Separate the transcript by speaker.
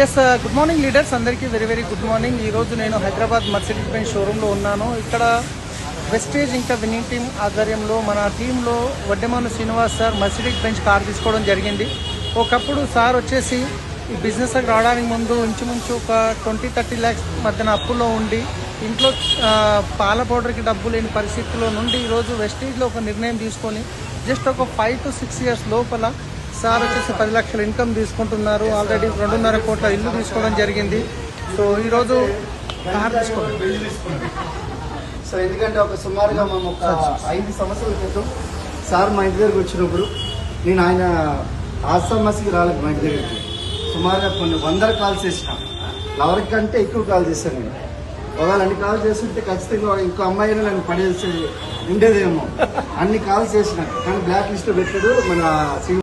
Speaker 1: Yes good morning leaders, అందరికీ very very good morning. ఈరోజు నేను హైదరాబాద్ మర్సిడీస్ బెంజ్ షోరూంలో ఉన్నాను. ఇక్కడ వెస్టేజ్ ఇంకా విన్నింగ్ టీమ్ ఆధ్వర్యంలో మన టీంలో Vaddemanu Srinivas sir Mercedes Benz car తీసుకోవడం జరిగింది. ఒకప్పుడు సార్ వచ్చేసి ఈ బిజినెస్కి రావడానికి ముందు ఇంచుమించు ఒక 20-30 lakhs మధ్యన అప్పుల్లో ఉండి ఇంట్లో పాల పౌడర్కి డబ్బు లేని పరిస్థితుల్లో నుండి ఈరోజు వెస్టేజ్లో ఒక నిర్ణయం తీసుకొని జస్ట్ ఒక 5 to 6 years లోపల సార్ వచ్చేసి 10 లక్షల ఇన్కమ్ తీసుకుంటున్నారు. ఆల్రెడీ 2.5 కోట్ల ఇల్లు తీసుకోవడం జరిగింది. సో ఈరోజు కార్ తీసుకున్నాం.
Speaker 2: సో ఎందుకంటే ఒక సుమారుగా మేము ఒక 5 సంవత్సరాల క్రితం సార్ మా ఇంటి దగ్గరికి వచ్చినప్పుడు నేను ఆయన ఆశ్రమస్కి రాలేదు. మా ఇంటి దగ్గరికి సుమారుగా కొన్ని 100 calls చేసిన, ఎవరికి కంటే ఎక్కువ కాల్ చేశాను నేను. ఒకవేళ అన్ని కాల్ చేస్తుంటే ఖచ్చితంగా ఇంకో అమ్మాయిని నన్ను పడేసి ఉండేదేమో. అన్ని కాల్స్ చేసిన కానీ బ్లాక్ లిస్ట్ పెట్టాడు మన